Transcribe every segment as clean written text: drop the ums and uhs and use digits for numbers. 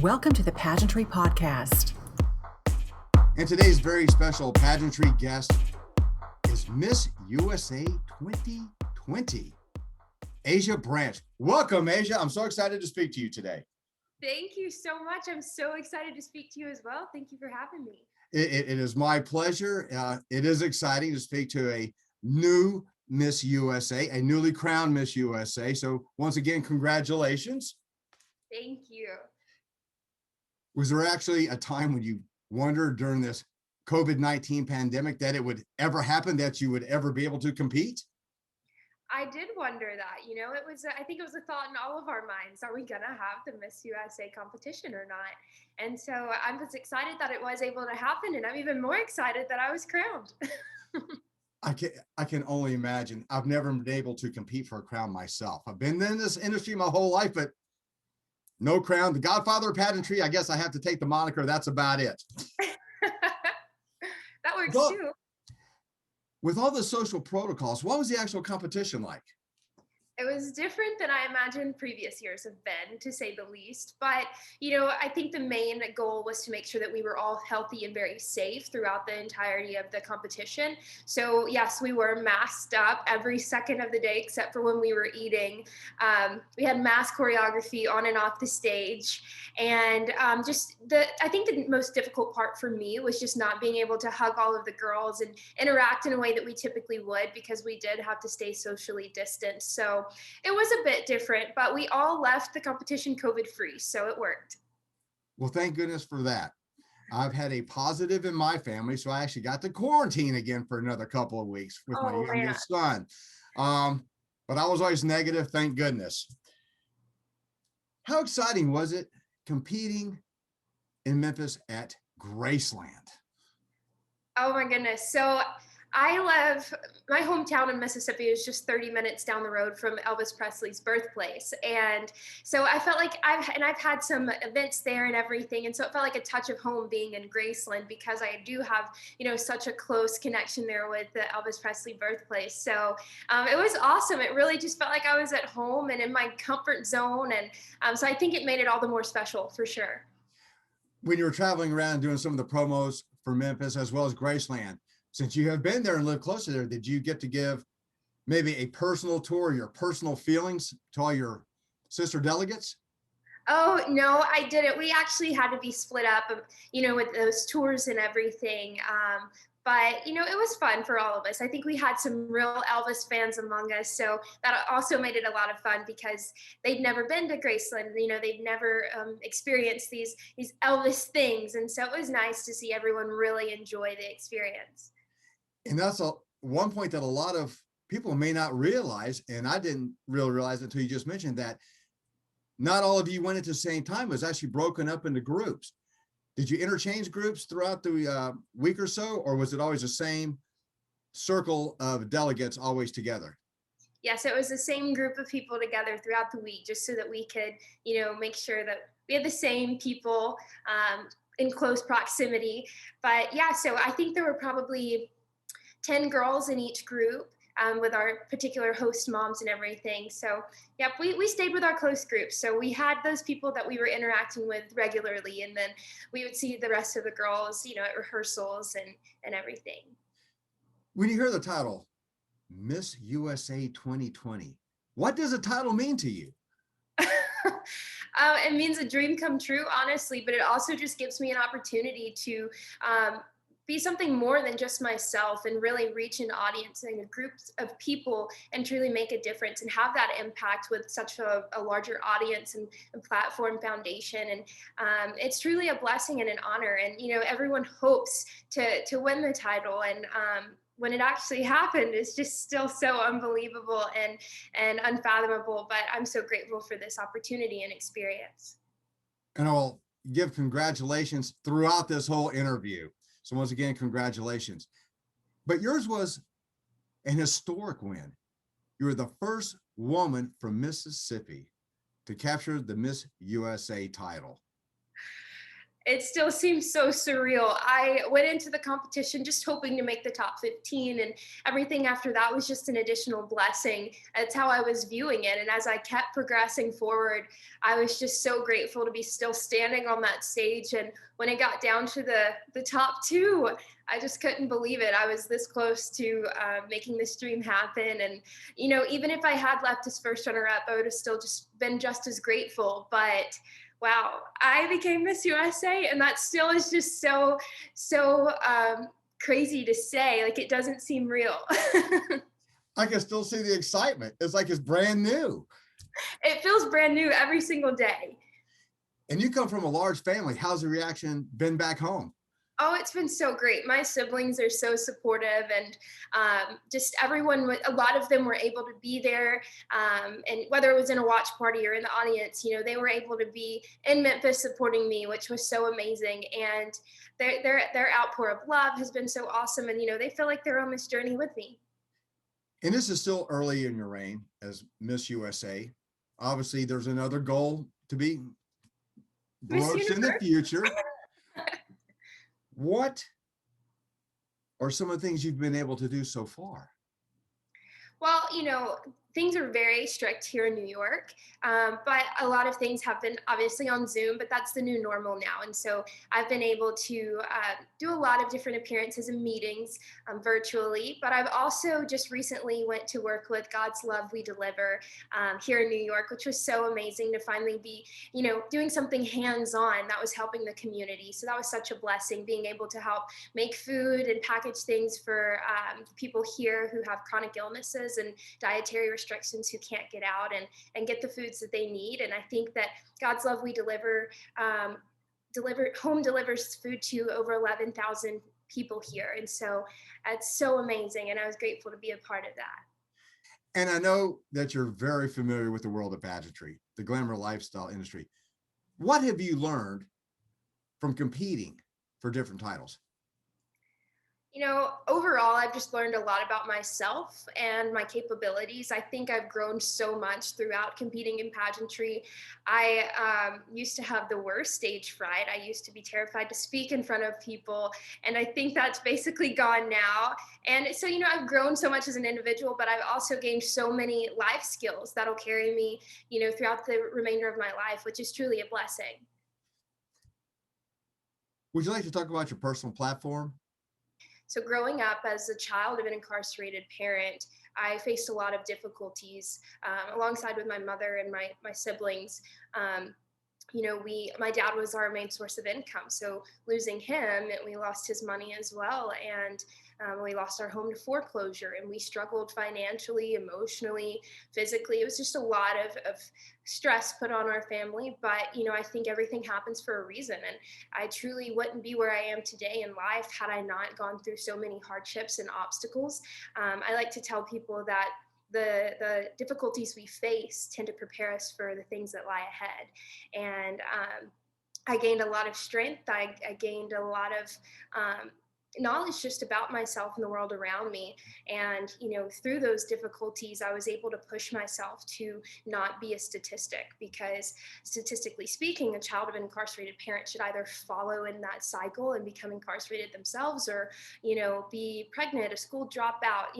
Welcome to the Pageantry PodCast. And today's very special pageantry guest is Miss USA 2020, Asya Branch. Welcome, Asya. I'm so excited to speak to you today. Thank you so much. I'm so excited to speak to you as well. Thank you for having me. It is my pleasure. It is exciting to speak to a new Miss USA, a newly crowned Miss USA. So once again, congratulations. Thank you. Was there actually a time when you wondered during this COVID-19 pandemic that it would ever happen, that you would ever be able to compete? I did wonder that, I think it was a thought in all of our minds. Are we going to have the Miss USA competition or not? And so I was excited that it was able to happen. And I'm even more excited that I was crowned. I can only imagine. I've never been able to compete for a crown myself. I've been in this industry my whole life, but no crown. The godfather of pageantry, I guess I have to take the moniker. That's about it. That works too. With all the social protocols, what was the actual competition like? It was different than I imagined previous years have been, to say the least. But, I think the main goal was to make sure that we were all healthy and very safe throughout the entirety of the competition. So, yes, we were masked up every second of the day, except for when we were eating. We had mask choreography on and off the stage. And I think the most difficult part for me was just not being able to hug all of the girls and interact in a way that we typically would, because we did have to stay socially distanced. So it was a bit different, but we all left the competition COVID-free, so it worked. Well, thank goodness for that. I've had a positive in my family, so I actually got to quarantine again for another couple of weeks with my youngest son. But I was always negative, thank goodness. How exciting was it competing in Memphis at Graceland? Oh my goodness. So I love my hometown in Mississippi is just 30 minutes down the road from Elvis Presley's birthplace. And so I felt like I've had some events there and everything. And so it felt like a touch of home being in Graceland, because I do have, such a close connection there with the Elvis Presley birthplace. So it was awesome. It really just felt like I was at home and in my comfort zone. And so I think it made it all the more special for sure. When you were traveling around doing some of the promos for Memphis as well as Graceland, since you have been there and lived close to there, did you get to give maybe a personal tour, your personal feelings to all your sister delegates? Oh, no, I didn't. We actually had to be split up, with those tours and everything. But, it was fun for all of us. I think we had some real Elvis fans among us. So that also made it a lot of fun, because they'd never been to Graceland. They'd never experienced these Elvis things. And so it was nice to see everyone really enjoy the experience. And that's one point that a lot of people may not realize, and I didn't really realize it until you just mentioned that not all of you went at the same time. It was actually broken up into groups. Did you interchange groups throughout the week or so, or was it always the same circle of delegates always together? Yes, it was the same group of people together throughout the week, just so that we could, make sure that we had the same people in close proximity. But yeah, so I think there were probably 10 girls in each group, with our particular host moms and everything. So yeah, we stayed with our close groups. So we had those people that we were interacting with regularly, and then we would see the rest of the girls, at rehearsals and everything. When you hear the title, Miss USA 2020, what does the title mean to you? It means a dream come true, honestly, but it also just gives me an opportunity to be something more than just myself, and really reach an audience and a group of people and truly make a difference and have that impact with such a larger audience and platform foundation. And it's truly a blessing and an honor. And, everyone hopes to win the title. And when it actually happened, it's just still so unbelievable and unfathomable. But I'm so grateful for this opportunity and experience. And I'll give congratulations throughout this whole interview. So once again, congratulations. But yours was an historic win. You were the first woman from Mississippi to capture the Miss USA title. It still seems so surreal. I went into the competition just hoping to make the top 15, and everything after that was just an additional blessing. That's how I was viewing it. And as I kept progressing forward, I was just so grateful to be still standing on that stage. And when it got down to the top two, I just couldn't believe it. I was this close to making this dream happen. And, even if I had left as first runner up, I would have still just been just as grateful. But wow, I became Miss USA, and that still is just so crazy to say. Like, it doesn't seem real. I can still see the excitement. It's like it's brand new. It feels brand new every single day. And you come from a large family. How's the reaction been back home? Oh, it's been so great. My siblings are so supportive, and just everyone, a lot of them were able to be there. And whether it was in a watch party or in the audience, they were able to be in Memphis supporting me, which was so amazing. And their outpour of love has been so awesome. And, they feel like they're on this journey with me. And this is still early in your reign as Miss USA. Obviously, there's another goal to be broached in the future. What are some of the things you've been able to do so far? Well, things are very strict here in New York, but a lot of things have been obviously on Zoom, but that's the new normal now. And so I've been able to do a lot of different appearances and meetings virtually, but I've also just recently went to work with God's Love We Deliver here in New York, which was so amazing to finally be, doing something hands-on that was helping the community. So that was such a blessing, being able to help make food and package things for people here who have chronic illnesses and dietary restrictions, who can't get out and get the foods that they need. And I think that God's Love We Deliver home delivers food to over 11,000 people here. And so it's so amazing. And I was grateful to be a part of that. And I know that you're very familiar with the world of pageantry, the glamour lifestyle industry. What have you learned from competing for different titles? Overall, I've just learned a lot about myself and my capabilities. I think I've grown so much throughout competing in pageantry. I used to have the worst stage fright. I used to be terrified to speak in front of people, and I think that's basically gone now. And so, I've grown so much as an individual, but I've also gained so many life skills that'll carry me, throughout the remainder of my life, which is truly a blessing. Would you like to talk about your personal platform? So growing up as a child of an incarcerated parent, I faced a lot of difficulties alongside with my mother and my siblings. My dad was our main source of income. So losing him, we lost his money as well. And we lost our home to foreclosure, and we struggled financially, emotionally, physically. It was just a lot of stress put on our family. But, I think everything happens for a reason. And I truly wouldn't be where I am today in life had I not gone through so many hardships and obstacles. I like to tell people that the difficulties we face tend to prepare us for the things that lie ahead. And I gained a lot of strength. I gained a lot of knowledge just about myself and the world around me. And, through those difficulties, I was able to push myself to not be a statistic, because statistically speaking, a child of an incarcerated parent should either follow in that cycle and become incarcerated themselves, or, be pregnant, a school dropout,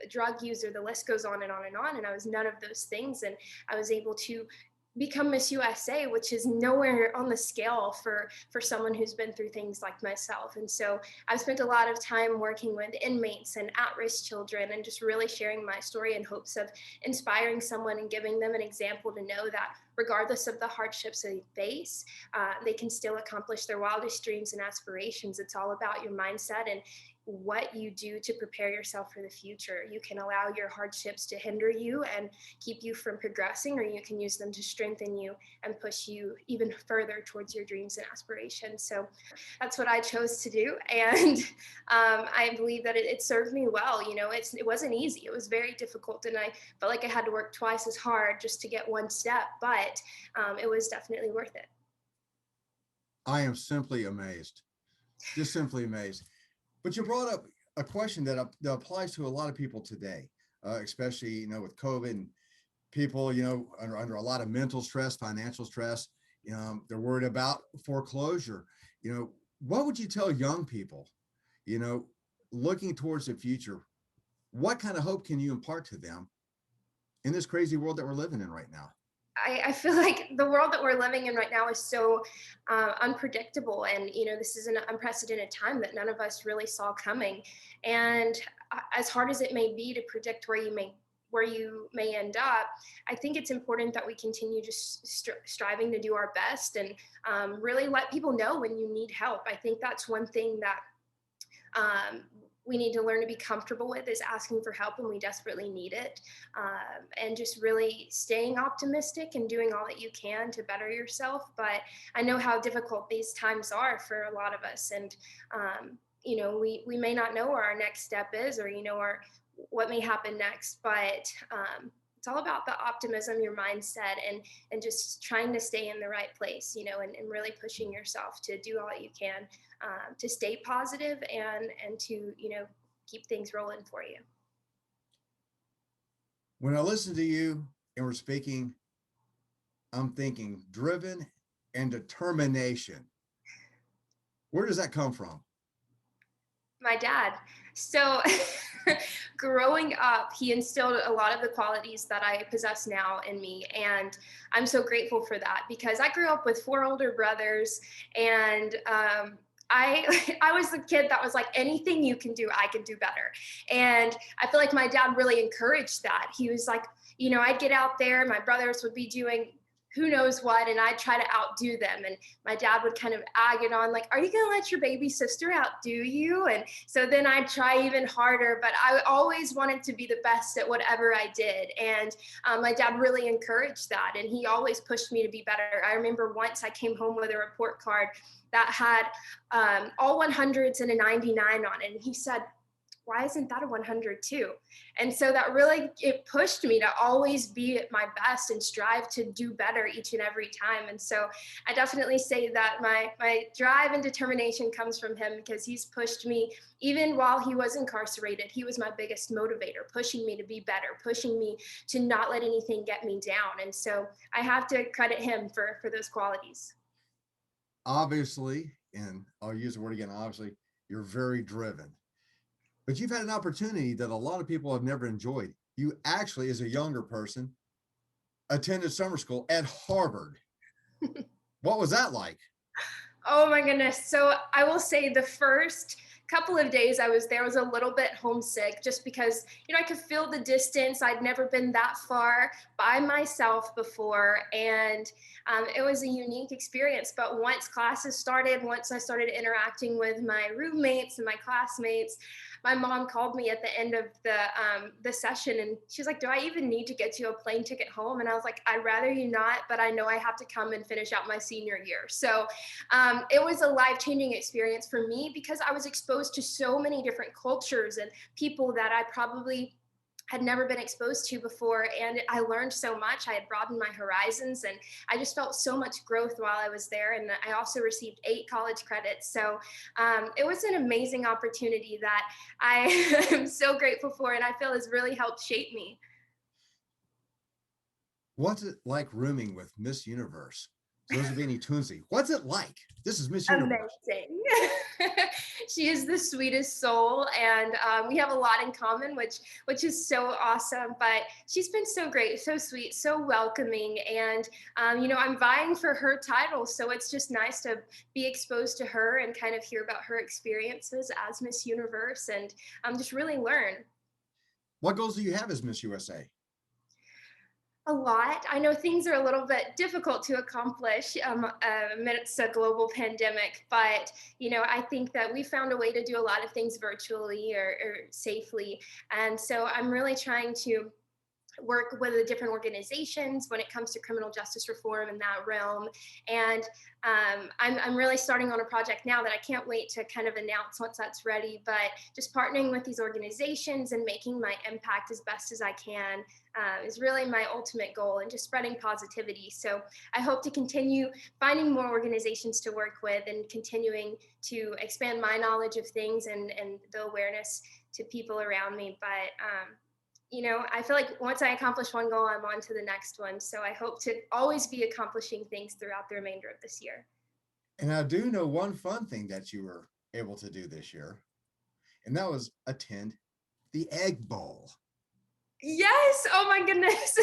drug user, the list goes on and on and on. And I was none of those things. And I was able to become Miss USA, which is nowhere on the scale for someone who's been through things like myself. And so I've spent a lot of time working with inmates and at-risk children, and just really sharing my story in hopes of inspiring someone and giving them an example to know that regardless of the hardships they face, they can still accomplish their wildest dreams and aspirations. It's all about your mindset and what you do to prepare yourself for the future. You can allow your hardships to hinder you and keep you from progressing, or you can use them to strengthen you and push you even further towards your dreams and aspirations. So that's what I chose to do. And I believe that it served me well. It wasn't easy. It was very difficult. And I felt like I had to work twice as hard just to get one step, but it was definitely worth it. I am simply amazed, just simply amazed. But you brought up a question that applies to a lot of people today, especially, with COVID and people, under a lot of mental stress, financial stress. They're worried about foreclosure. What would you tell young people, you know, looking towards the future? What kind of hope can you impart to them in this crazy world that we're living in right now? I feel like the world that we're living in right now is so unpredictable, and this is an unprecedented time that none of us really saw coming. And as hard as it may be to predict where you may end up, I think it's important that we continue just striving to do our best, and really let people know when you need help. I think that's one thing that we need to learn to be comfortable with, is asking for help when we desperately need it, and just really staying optimistic and doing all that you can to better yourself. But I know how difficult these times are for a lot of us, and we may not know where our next step is, or what may happen next, but it's all about the optimism, your mindset, and just trying to stay in the right place, and really pushing yourself to do all that you can to stay positive, and to keep things rolling for you. When I listen to you and we're speaking, I'm thinking driven and determination. Where does that come from? My dad. So growing up, he instilled a lot of the qualities that I possess now in me. And I'm so grateful for that, because I grew up with 4 older brothers, and I was the kid that was like, anything you can do, I can do better. And I feel like my dad really encouraged that. He was like, I'd get out there, my brothers would be doing who knows what, and I'd try to outdo them. And my dad would kind of egg it on, like, are you going to let your baby sister outdo you? And so then I'd try even harder, but I always wanted to be the best at whatever I did. And my dad really encouraged that, and he always pushed me to be better. I remember once I came home with a report card that had all 100s and a 99 on it. And he said, why isn't that a 100 too? And so that really, it pushed me to always be at my best and strive to do better each and every time. And so I definitely say that my drive and determination comes from him, because he's pushed me even while he was incarcerated. He was my biggest motivator, pushing me to be better, pushing me to not let anything get me down. And so I have to credit him for those qualities. Obviously, and I'll use the word again, obviously, you're very driven. But you've had an opportunity that a lot of people have never enjoyed. You actually, as a younger person, attended summer school at Harvard. What was that like? Oh my goodness. So I will say the first couple of days I was there was a little bit homesick, just because, I could feel the distance. I'd never been that far by myself before. And it was a unique experience. But once classes started, once I started interacting with my roommates and my classmates, my mom called me at the end of the session, and she was like, do I even need to get you a plane ticket home? And I was like, I'd rather you not, but I know I have to come and finish out my senior year. So it was a life-changing experience for me, because I was exposed to so many different cultures and people that I probably had never been exposed to before. And I learned so much. I had broadened my horizons, and I just felt so much growth while I was there. And I also received 8 college credits. So it was an amazing opportunity that I am so grateful for, and I feel has really helped shape me. What's it like rooming with Miss Universe? Josephine Tunzi. What's it like? This is Miss Universe. Amazing. She is the sweetest soul, and we have a lot in common, which is so awesome. But she's been so great, so sweet, so welcoming, and I'm vying for her title, so it's just nice to be exposed to her and kind of hear about her experiences as Miss Universe, and just really learn. What goals do you have as Miss USA? A lot. I know things are a little bit difficult to accomplish amidst a global pandemic, but I think that we found a way to do a lot of things virtually or safely, and so I'm really trying to work with the different organizations when it comes to criminal justice reform in that realm. And I'm really starting on a project now that I can't wait to kind of announce once that's ready, but just partnering with these organizations and making my impact as best as I can is really my ultimate goal, and just spreading positivity. So I hope to continue finding more organizations to work with, and continuing to expand my knowledge of things and the awareness to people around me. But I feel like once I accomplish one goal, I'm on to the next one. So I hope to always be accomplishing things throughout the remainder of this year. And I do know one fun thing that you were able to do this year, and that was attend the Egg Bowl. Yes. Oh my goodness.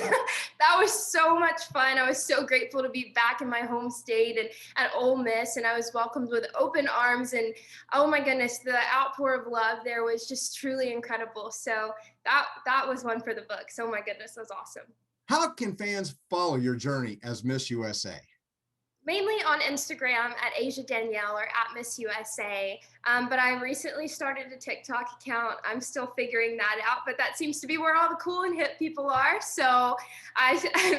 That was so much fun. I was so grateful to be back in my home state and at Ole Miss, and I was welcomed with open arms. And oh my goodness, the outpour of love there was just truly incredible. So that was one for the books. Oh my goodness, that was awesome. How can fans follow your journey as Miss USA? Mainly on Instagram at Asia Danielle or at Miss USA. But I recently started a TikTok account. I'm still figuring that out, but that seems to be where all the cool and hip people are. So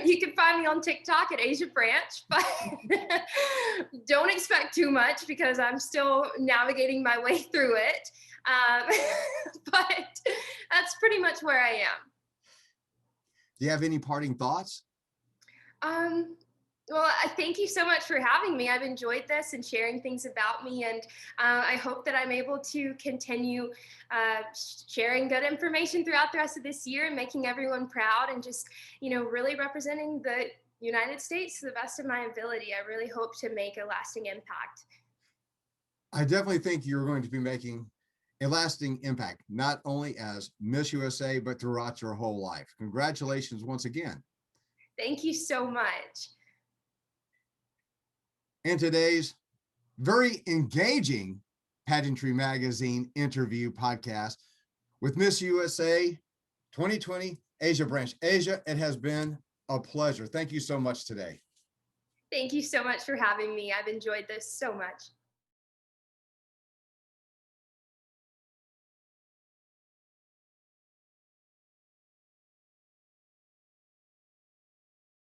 you can find me on TikTok at Asya Branch, but don't expect too much because I'm still navigating my way through it. But that's pretty much where I am. Do you have any parting thoughts? Well, I thank you so much for having me. I've enjoyed this and sharing things about me, and I hope that I'm able to continue sharing good information throughout the rest of this year and making everyone proud and just, really representing the United States to the best of my ability. I really hope to make a lasting impact. I definitely think you're going to be making a lasting impact, not only as Miss USA, but throughout your whole life. Congratulations once again. Thank you so much. In today's very engaging Pageantry Magazine interview podcast with Miss USA 2020, Asya Branch. Asya, it has been a pleasure. Thank you so much today. Thank you so much for having me. I've enjoyed this so much.